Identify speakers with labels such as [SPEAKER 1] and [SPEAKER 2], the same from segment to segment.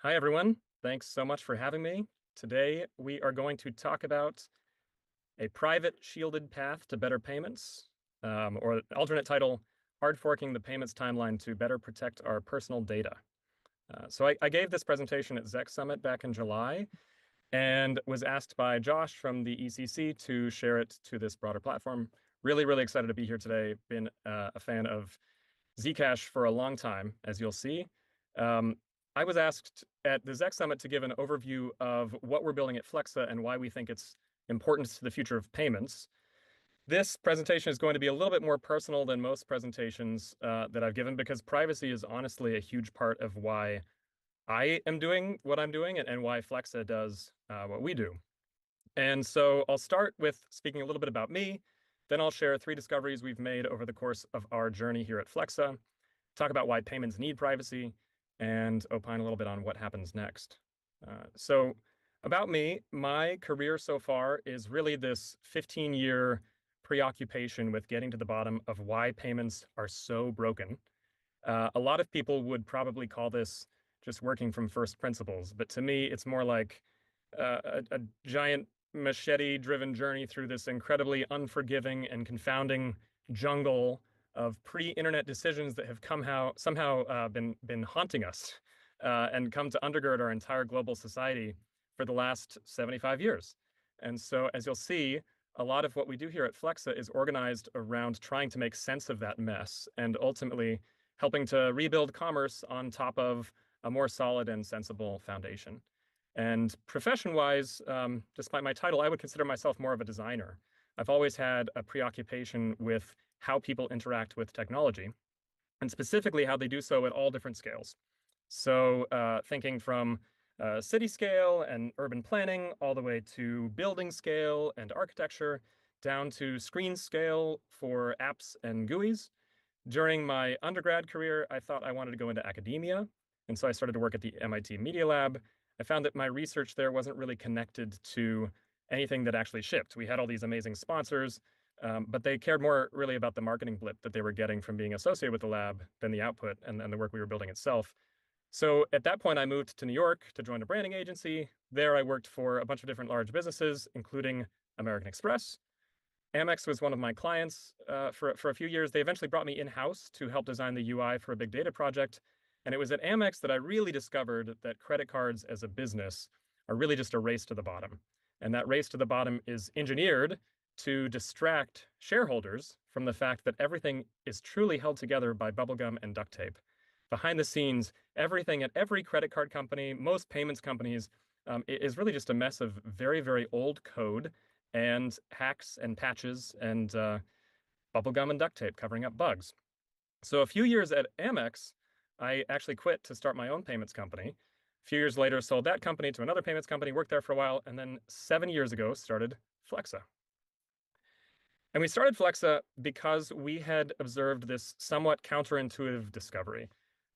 [SPEAKER 1] Hi, everyone. Thanks so much for having me. Today, we are going to talk about a private shielded path to better payments, or alternate title, hard forking the payments timeline to better protect our personal data. So I gave this presentation at Zec Summit back in July and was asked by Josh from the ECC to share it to this broader platform. Really, really excited to be here today. Been a fan of Zcash for a long time, as you'll see. Um, I was asked at the Zec Summit to give an overview of what we're building at Flexa and why we think it's important to the future of payments. This presentation is going to be a little bit more personal than most presentations that I've given because privacy is honestly a huge part of why I am doing what I'm doing and why Flexa does what we do. And so I'll start with speaking a little bit about me. Then I'll share 3 discoveries we've made over the course of our journey here at Flexa, talk about why payments need privacy, and opine a little bit on what happens next. So about me, my career so far is really this 15-year preoccupation with getting to the bottom of why payments are so broken. A lot of people would probably call this just working from first principles, but to me, it's more like a giant machete-driven journey through this incredibly unforgiving and confounding jungle of pre-internet decisions that have somehow been haunting us and come to undergird our entire global society for the last 75 years. And so, as you'll see, a lot of what we do here at Flexa is organized around trying to make sense of that mess and ultimately helping to rebuild commerce on top of a more solid and sensible foundation. And profession-wise, despite my title, I would consider myself more of a designer. I've always had a preoccupation with how people interact with technology, and specifically how they do so at all different scales. So thinking from city scale and urban planning, all the way to building scale and architecture, down to screen scale for apps and GUIs. During my undergrad career, I thought I wanted to go into academia, and so I started to work at the MIT Media Lab. I found that my research there wasn't really connected to anything that actually shipped. We had all these amazing sponsors, but they cared more really about the marketing blip that they were getting from being associated with the lab than the output and the work we were building itself. So at that point, I moved to New York to join a branding agency. There, I worked for a bunch of different large businesses, including American Express. Amex was one of my clients for a few years. They eventually brought me in-house to help design the UI for a big data project. And it was at Amex that I really discovered that credit cards as a business are really just a race to the bottom. And that race to the bottom is engineered to distract shareholders from the fact that everything is truly held together by bubblegum and duct tape. Behind the scenes, everything at every credit card company, most payments companies, is really just a mess of very, very old code and hacks and patches and bubblegum and duct tape covering up bugs. So a few years at Amex, I actually quit to start my own payments company. A few years later, sold that company to another payments company, worked there for a while, and then 7 years ago started Flexa. And we started Flexa because we had observed this somewhat counterintuitive discovery.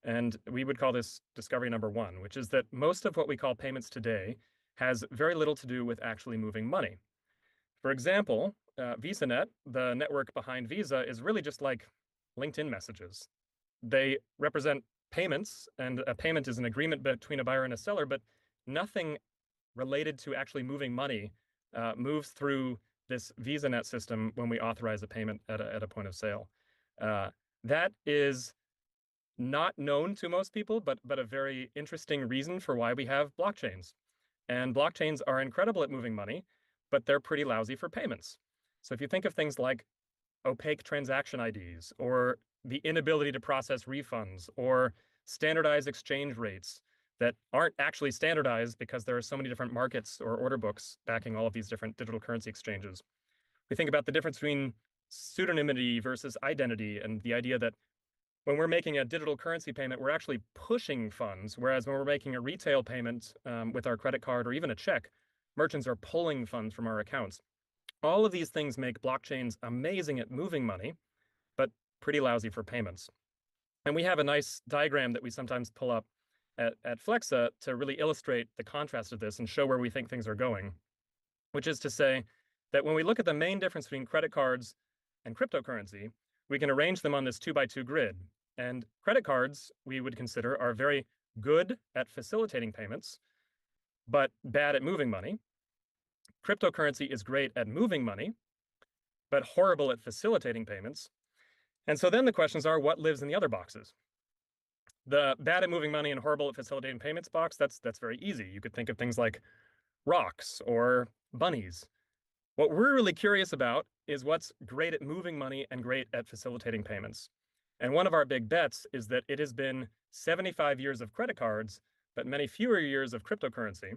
[SPEAKER 1] And we would call this discovery number 1, which is that most of what we call payments today has very little to do with actually moving money. For example, VisaNet, the network behind Visa, is really just like LinkedIn messages. They represent payments, and a payment is an agreement between a buyer and a seller, but nothing related to actually moving money moves through this VisaNet system when we authorize a payment at a point of sale. That is not known to most people, but a very interesting reason for why we have blockchains. And blockchains are incredible at moving money, but they're pretty lousy for payments. So if you think of things like opaque transaction IDs, or the inability to process refunds, or standardized exchange rates that aren't actually standardized because there are so many different markets or order books backing all of these different digital currency exchanges. We think about the difference between pseudonymity versus identity, and the idea that when we're making a digital currency payment, we're actually pushing funds, whereas when we're making a retail payment with our credit card or even a check, merchants are pulling funds from our accounts. All of these things make blockchains amazing at moving money, but pretty lousy for payments. And we have a nice diagram that we sometimes pull up at Flexa to really illustrate the contrast of this and show where we think things are going, which is to say that when we look at the main difference between credit cards and cryptocurrency, we can arrange them on this 2x2 grid. And credit cards, we would consider, are very good at facilitating payments, but bad at moving money. Cryptocurrency is great at moving money, but horrible at facilitating payments. And so then the questions are, what lives in the other boxes? The bad at moving money and horrible at facilitating payments box, that's very easy. You could think of things like rocks or bunnies. What we're really curious about is what's great at moving money and great at facilitating payments. And one of our big bets is that it has been 75 years of credit cards, but many fewer years of cryptocurrency.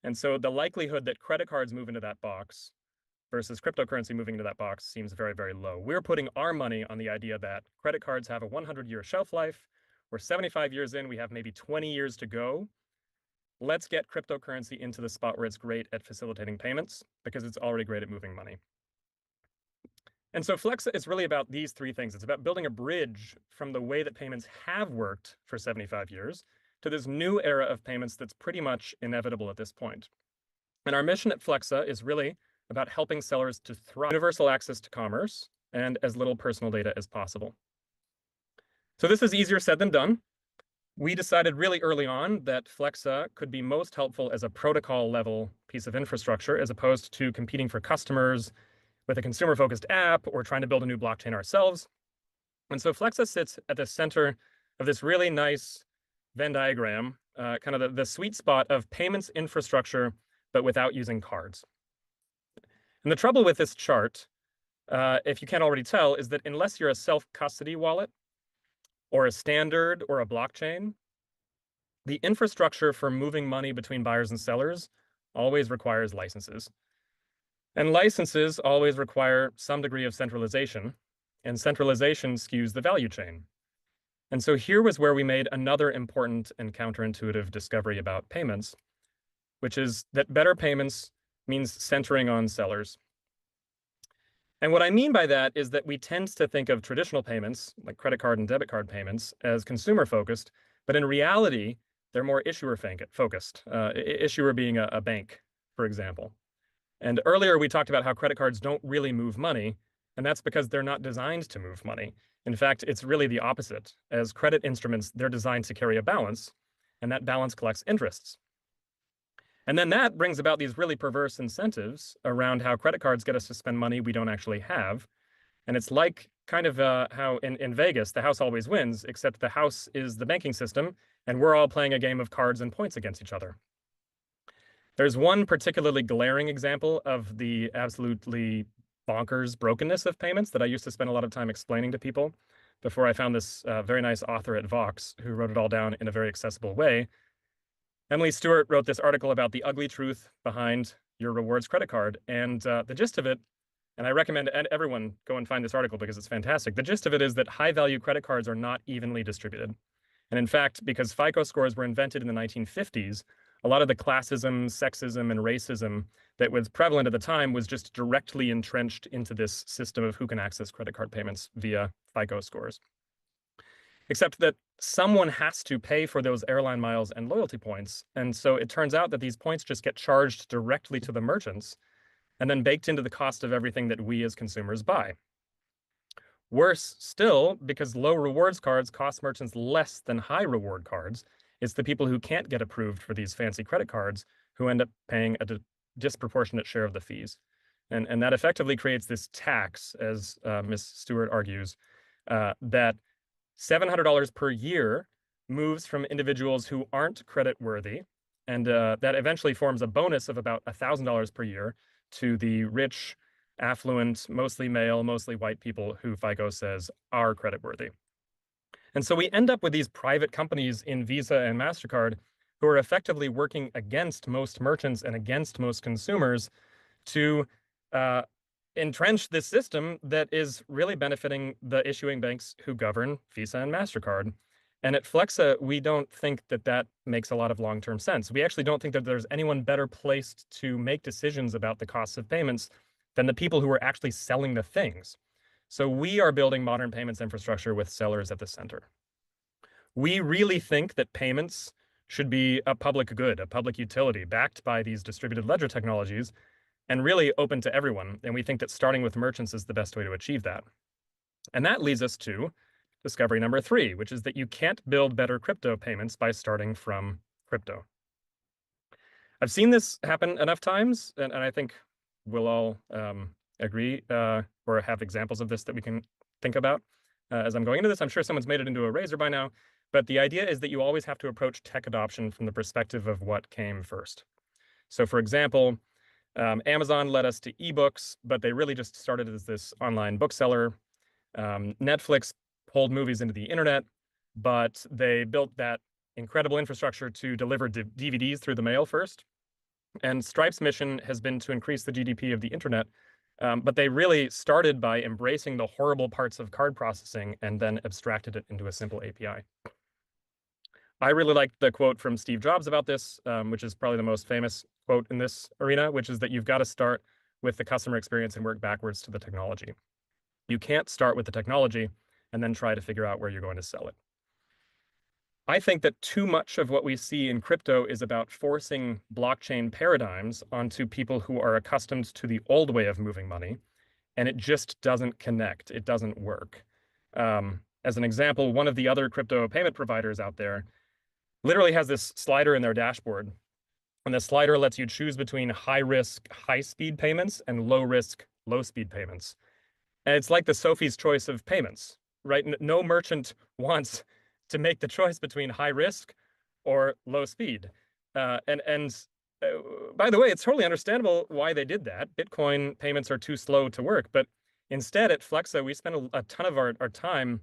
[SPEAKER 1] And so the likelihood that credit cards move into that box versus cryptocurrency moving into that box seems very, very low. We're putting our money on the idea that credit cards have a 100-year shelf life. We're 75 years in, we have maybe 20 years to go. Let's get cryptocurrency into the spot where it's great at facilitating payments because it's already great at moving money. And so Flexa is really about these three things. It's about building a bridge from the way that payments have worked for 75 years to this new era of payments that's pretty much inevitable at this point. And our mission at Flexa is really about helping sellers to thrive, universal access to commerce, and as little personal data as possible. So this is easier said than done. We decided really early on that Flexa could be most helpful as a protocol level piece of infrastructure as opposed to competing for customers with a consumer-focused app or trying to build a new blockchain ourselves. And so Flexa sits at the center of this really nice Venn diagram, kind of the sweet spot of payments infrastructure, but without using cards. And the trouble with this chart, if you can't already tell, is that unless you're a self-custody wallet or a standard or a blockchain, the infrastructure for moving money between buyers and sellers always requires licenses. And licenses always require some degree of centralization, and centralization skews the value chain. And so here was where we made another important and counterintuitive discovery about payments, which is that better payments means centering on sellers. And what I mean by that is that we tend to think of traditional payments, like credit card and debit card payments, as consumer-focused, but in reality, they're more issuer-focused, issuer being a bank, for example. And earlier, we talked about how credit cards don't really move money, and that's because they're not designed to move money. In fact, it's really the opposite. As credit instruments, they're designed to carry a balance, and that balance collects interests. And then that brings about these really perverse incentives around how credit cards get us to spend money we don't actually have. And it's like kind of how in Vegas, the house always wins, except the house is the banking system, and we're all playing a game of cards and points against each other. There's one particularly glaring example of the absolutely bonkers brokenness of payments that I used to spend a lot of time explaining to people before I found this very nice author at Vox who wrote it all down in a very accessible way. Emily Stewart wrote this article about the ugly truth behind your rewards credit card. And the gist of it, and I recommend everyone go and find this article because it's fantastic. The gist of it is that high-value credit cards are not evenly distributed. And in fact, because FICO scores were invented in the 1950s, a lot of the classism, sexism, and racism that was prevalent at the time was just directly entrenched into this system of who can access credit card payments via FICO scores. Except that someone has to pay for those airline miles and loyalty points. And so it turns out that these points just get charged directly to the merchants and then baked into the cost of everything that we as consumers buy. Worse still, because low rewards cards cost merchants less than high reward cards, it's the people who can't get approved for these fancy credit cards who end up paying a disproportionate share of the fees. And that effectively creates this tax, as Ms. Stewart argues, that $700 per year moves from individuals who aren't credit worthy, and that eventually forms a bonus of about $1,000 per year to the rich, affluent, mostly male, mostly white people who FICO says are credit worthy. And so we end up with these private companies in Visa and MasterCard who are effectively working against most merchants and against most consumers to entrench this system that is really benefiting the issuing banks who govern Visa and MasterCard. And at Flexa, we don't think that that makes a lot of long-term sense. We actually don't think that there's anyone better placed to make decisions about the costs of payments than the people who are actually selling the things. So we are building modern payments infrastructure with sellers at the center. We really think that payments should be a public good, a public utility, backed by these distributed ledger technologies, and really open to everyone. And we think that starting with merchants is the best way to achieve that. And that leads us to discovery number 3, which is that you can't build better crypto payments by starting from crypto. I've seen this happen enough times, and I think we'll all agree or have examples of this that we can think about as I'm going into this. I'm sure someone's made it into a razor by now, but the idea is that you always have to approach tech adoption from the perspective of what came first. So, for example, Amazon led us to ebooks, but they really just started as this online bookseller. Netflix pulled movies into the internet, but they built that incredible infrastructure to deliver DVDs through the mail first. And Stripe's mission has been to increase the GDP of the internet, but they really started by embracing the horrible parts of card processing and then abstracted it into a simple API. I really like the quote from Steve Jobs about this, which is probably the most famous quote in this arena, which is that you've got to start with the customer experience and work backwards to the technology. You can't start with the technology and then try to figure out where you're going to sell it. I think that too much of what we see in crypto is about forcing blockchain paradigms onto people who are accustomed to the old way of moving money, and it just doesn't connect. It doesn't work. As an example, one of the other crypto payment providers out there literally has this slider in their dashboard, and the slider lets you choose between high-risk, high-speed payments and low-risk, low-speed payments. And it's like the Sophie's choice of payments, right? No merchant wants to make the choice between high risk or low speed. By the way, it's totally understandable why they did that. Bitcoin payments are too slow to work, but instead at Flexa, we spent a ton of our time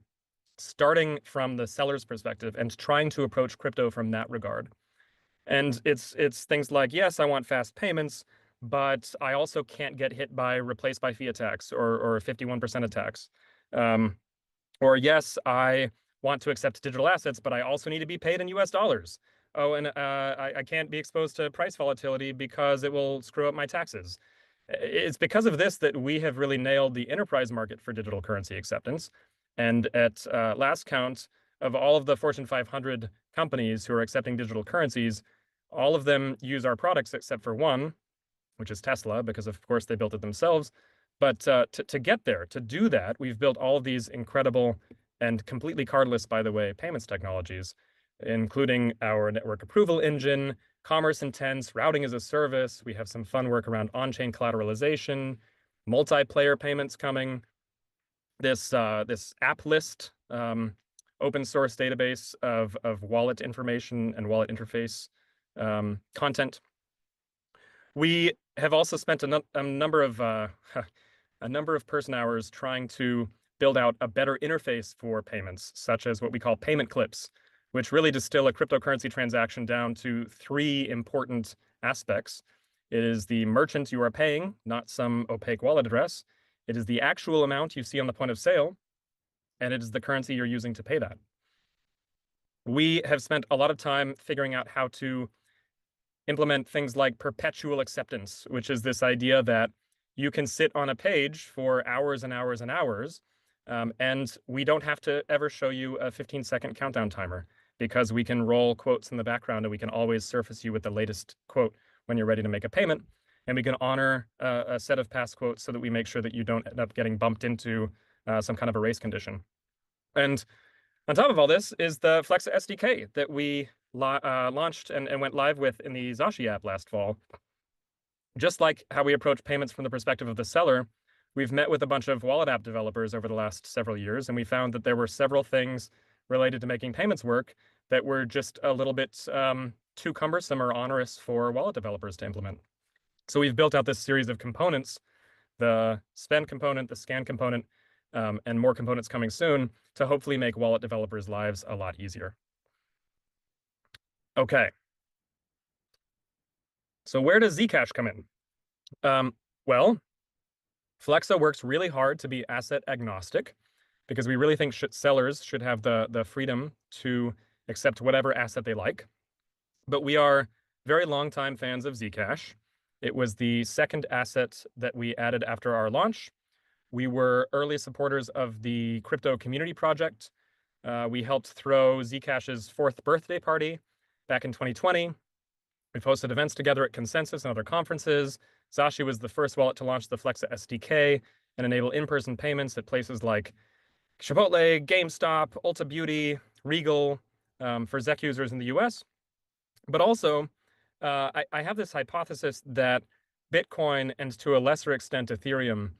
[SPEAKER 1] starting from the seller's perspective and trying to approach crypto from that regard. And it's things like, yes, I want fast payments, but I also can't get hit by replaced by fiat tax or 51% of tax. Or yes, I want to accept digital assets, but I also need to be paid in US dollars. Oh, and I can't be exposed to price volatility because it will screw up my taxes. It's because of this that we have really nailed the enterprise market for digital currency acceptance. And at last count, of all of the Fortune 500 companies who are accepting digital currencies, all of them use our products except for one, which is Tesla, because of course they built it themselves. But to get there, to do that, we've built all of these incredible and completely cardless, by the way, payments technologies, including our network approval engine, commerce intents, routing as a service. We have some fun work around on-chain collateralization, multiplayer payments coming, this app list, open source database of wallet information and wallet interface content. We have also spent a number of person hours trying to build out a better interface for payments, such as what we call payment clips, which really distill a cryptocurrency transaction down to 3 important aspects. It is the merchant you are paying, not some opaque wallet address. It is the actual amount you see on the point of sale, and it is the currency you're using to pay that. We have spent a lot of time figuring out how to implement things like perpetual acceptance, which is this idea that you can sit on a page for hours and hours and hours, and we don't have to ever show you a 15-second countdown timer because we can roll quotes in the background and we can always surface you with the latest quote when you're ready to make a payment. And we can honor a set of past quotes so that we make sure that you don't end up getting bumped into some kind of a race condition. And on top of all this is the Flexa SDK that we launched and went live with in the Zashi app last fall. Just like how we approach payments from the perspective of the seller, we've met with a bunch of wallet app developers over the last several years, and we found that there were several things related to making payments work that were just a little bit too cumbersome or onerous for wallet developers to implement. So we've built out this series of components, the spend component, the scan component, and more components coming soon to hopefully make wallet developers' lives a lot easier. Okay. So where does Zcash come in? Well, Flexa works really hard to be asset agnostic because we really think sellers should have the freedom to accept whatever asset they like. But we are very long-time fans of Zcash. It was the second asset that we added after our launch. We were early supporters of the crypto community project. We helped throw Zcash's 4th birthday party back in 2020. We've hosted events together at Consensus and other conferences. Zashi was the first wallet to launch the Flexa SDK and enable in-person payments at places like Chipotle, GameStop, Ulta Beauty, Regal for ZEC users in the US. But also, I have this hypothesis that Bitcoin and to a lesser extent Ethereum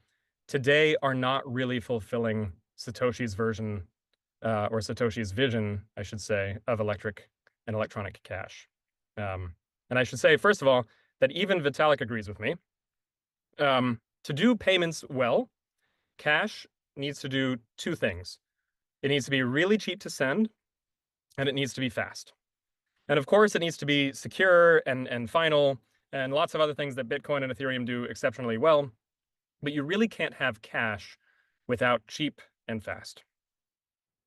[SPEAKER 1] today are not really fulfilling Satoshi's version or Satoshi's vision, I should say, of electric and electronic cash. And I should say, first of all, that even Vitalik agrees with me. To do payments well, cash needs to do two things. It needs to be really cheap to send, and it needs to be fast. And of course, it needs to be secure and final, and lots of other things that Bitcoin and Ethereum do exceptionally well. But you really can't have cash without cheap and fast.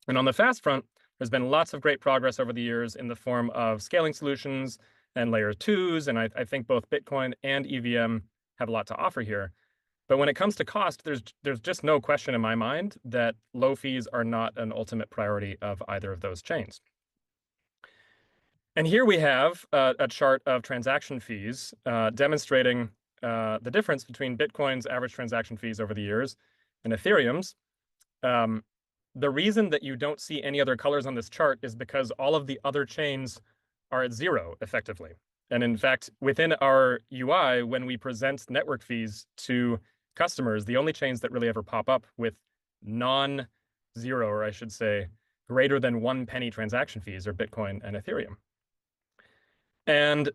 [SPEAKER 1] And on the fast front, there's been lots of great progress over the years in the form of scaling solutions and layer twos. And I think both Bitcoin and EVM have a lot to offer here. But when it comes to cost, there's just no question in my mind that low fees are not an ultimate priority of either of those chains. And here we have a chart of transaction fees demonstrating the difference between Bitcoin's average transaction fees over the years and Ethereum's. The reason that you don't see any other colors on this chart is because all of the other chains are at zero effectively. And in fact, within our UI, when we present network fees to customers, the only chains that really ever pop up with non-zero, or I should say, greater than 1 penny transaction fees are Bitcoin and Ethereum. And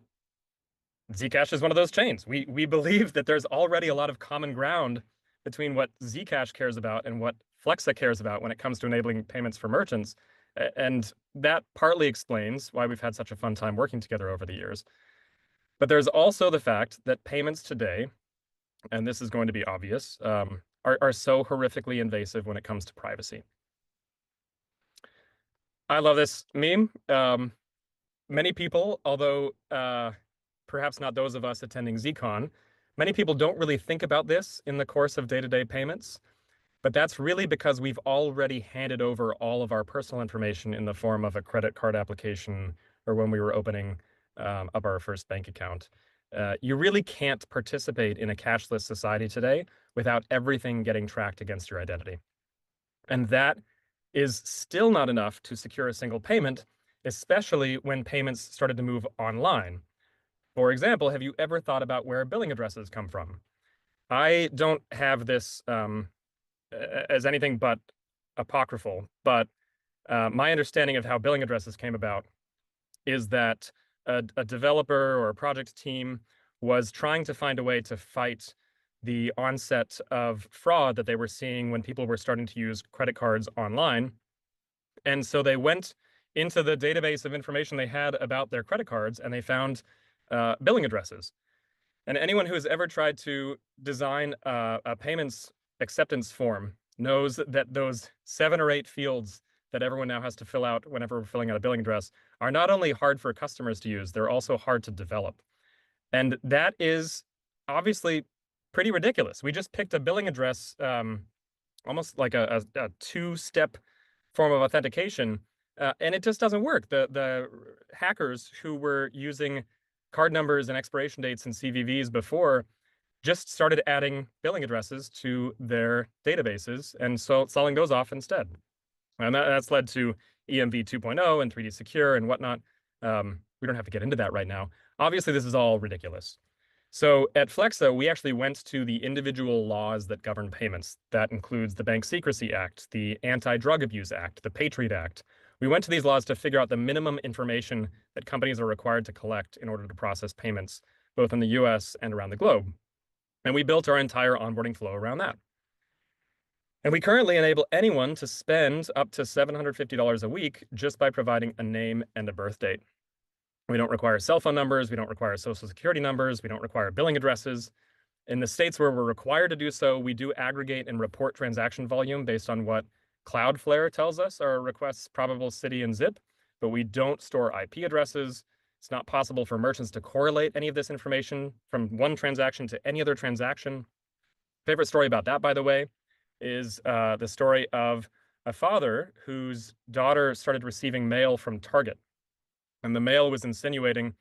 [SPEAKER 1] Zcash is one of those chains. We believe that there's already a lot of common ground between what Zcash cares about and what Flexa cares about when it comes to enabling payments for merchants. And that partly explains why we've had such a fun time working together over the years. But there's also the fact that payments today, and this is going to be obvious, are so horrifically invasive when it comes to privacy. I love this meme. Many people, although perhaps not those of us attending ZCon, many people don't really think about this in the course of day-to-day payments. But that's really because we've already handed over all of our personal information in the form of a credit card application or when we were opening up our first bank account. You really can't participate in a cashless society today without everything getting tracked against your identity. And that is still not enough to secure a single payment, especially when payments started to move online. For example, have you ever thought about where billing addresses come from? I don't have this as anything but apocryphal, but my understanding of how billing addresses came about is that a developer or a project team was trying to find a way to fight the onset of fraud that they were seeing when people were starting to use credit cards online. And so they went into the database of information they had about their credit cards and they found billing addresses. And anyone who has ever tried to design a payments acceptance form knows that those 7 or 8 fields that everyone now has to fill out whenever we're filling out a billing address are not only hard for customers to use, they're also hard to develop. And that is obviously pretty ridiculous. We just picked a billing address, almost like a 2-step form of authentication, and it just doesn't work. The hackers who were using card numbers and expiration dates and CVVs before just started adding billing addresses to their databases and so selling those off instead. And that's led to EMV 2.0 and 3D Secure and whatnot. We don't have to get into that right now. Obviously, this is all ridiculous. So at Flexa, we actually went to the individual laws that govern payments. That includes the Bank Secrecy Act, the Anti-Drug Abuse Act, the Patriot Act. We went to these laws to figure out the minimum information that companies are required to collect in order to process payments, both in the US and around the globe. And we built our entire onboarding flow around that. And we currently enable anyone to spend up to $750 a week just by providing a name and a birth date. We don't require cell phone numbers. We don't require social security numbers. We don't require billing addresses. In the states where we're required to do so, we do aggregate and report transaction volume based on what Cloudflare tells us are requests, probable city, and zip, but we don't store IP addresses. It's not possible for merchants to correlate any of this information from one transaction to any other transaction. Favorite story about that, by the way, is the story of a father whose daughter started receiving mail from Target. And the mail was insinuating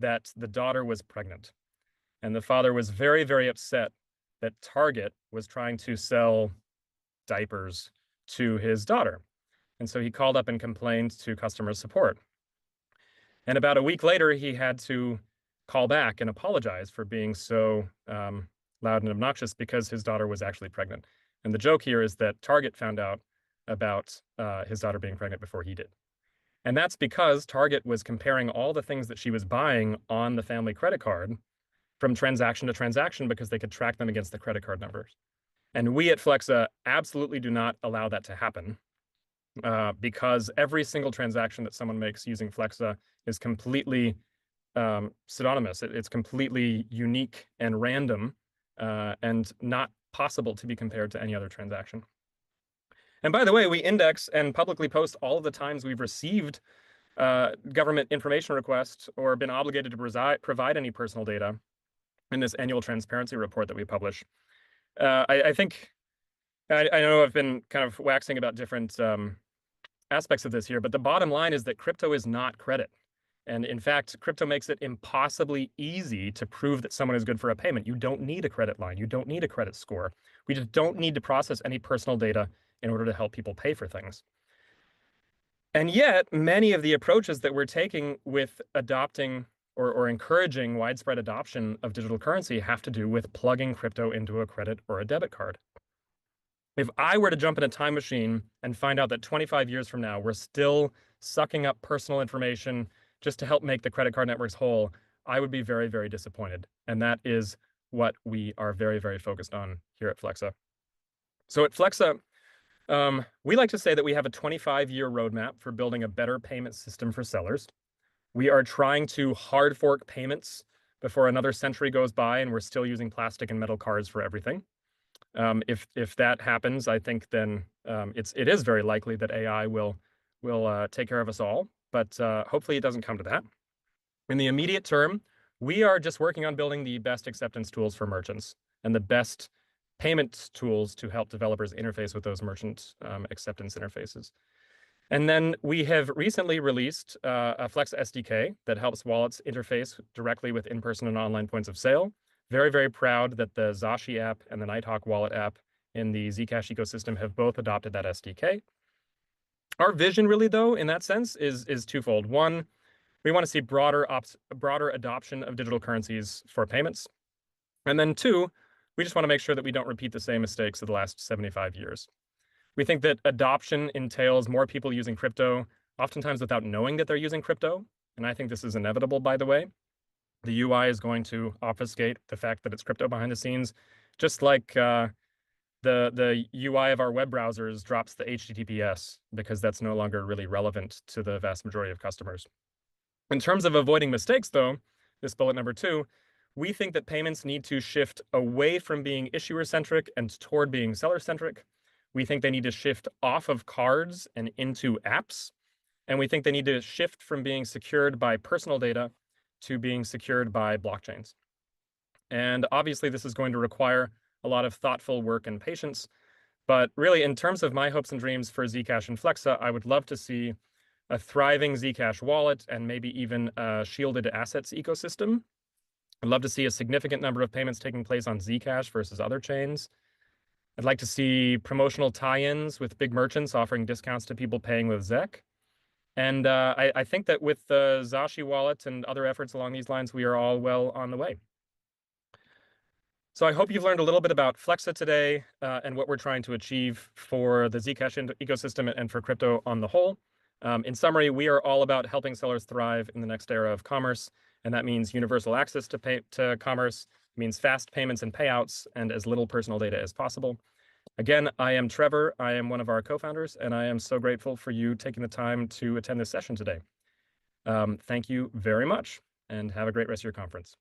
[SPEAKER 1] that the daughter was pregnant. And the father was very, very upset that Target was trying to sell diapers to his daughter. And so he called up and complained to customer support. And about a week later, he had to call back and apologize for being so loud and obnoxious because his daughter was actually pregnant. And the joke here is that Target found out about his daughter being pregnant before he did. And that's because Target was comparing all the things that she was buying on the family credit card from transaction to transaction because they could track them against the credit card numbers. And we at Flexa absolutely do not allow that to happen because every single transaction that someone makes using Flexa is completely pseudonymous. It's completely unique and random and not possible to be compared to any other transaction. And by the way, we index and publicly post all of the times we've received government information requests or been obligated to provide any personal data in this annual transparency report that we publish. I think, I know I've been kind of waxing about different aspects of this here, but the bottom line is that crypto is not credit. And in fact, crypto makes it impossibly easy to prove that someone is good for a payment. You don't need a credit line. You don't need a credit score. We just don't need to process any personal data in order to help people pay for things. And yet, many of the approaches that we're taking with adopting or encouraging widespread adoption of digital currency have to do with plugging crypto into a credit or a debit card. If I were to jump in a time machine and find out that 25 years from now, we're still sucking up personal information just to help make the credit card networks whole, I would be very, very disappointed. And that is what we are very, very focused on here at Flexa. So at Flexa, we like to say that we have a 25-year roadmap for building a better payment system for sellers. We are trying to hard fork payments before another century goes by and we're still using plastic and metal cards for everything. If that happens, I think then it is very likely that AI will take care of us all, but hopefully it doesn't come to that. In the immediate term, we are just working on building the best acceptance tools for merchants and the best payment tools to help developers interface with those merchant acceptance interfaces. And then we have recently released a Flex SDK that helps wallets interface directly with in-person and online points of sale. Very, very proud that the Zashi app and the Nighthawk wallet app in the Zcash ecosystem have both adopted that SDK. Our vision really, though, in that sense is twofold. One, we want to see broader adoption of digital currencies for payments. And then two, we just want to make sure that we don't repeat the same mistakes of the last 75 years. We think that adoption entails more people using crypto, oftentimes without knowing that they're using crypto. And I think this is inevitable, by the way. The UI is going to obfuscate the fact that it's crypto behind the scenes, just like the UI of our web browsers drops the HTTPS because that's no longer really relevant to the vast majority of customers. In terms of avoiding mistakes, though, this bullet number 2, we think that payments need to shift away from being issuer-centric and toward being seller-centric. We think they need to shift off of cards and into apps. And we think they need to shift from being secured by personal data to being secured by blockchains. And obviously, this is going to require a lot of thoughtful work and patience. But really, in terms of my hopes and dreams for Zcash and Flexa, I would love to see a thriving Zcash wallet and maybe even a shielded assets ecosystem. I'd love to see a significant number of payments taking place on Zcash versus other chains. I'd like to see promotional tie-ins with big merchants offering discounts to people paying with ZEC. And I think that with the Zashi wallet and other efforts along these lines, we are all well on the way. So I hope you've learned a little bit about Flexa today and what we're trying to achieve for the Zcash ecosystem and for crypto on the whole. In summary, we are all about helping sellers thrive in the next era of commerce. And that means universal access to commerce, means fast payments and payouts, and as little personal data as possible. Again, I am Trevor. I am one of our co-founders, and I am so grateful for you taking the time to attend this session today. Thank you very much, and have a great rest of your conference.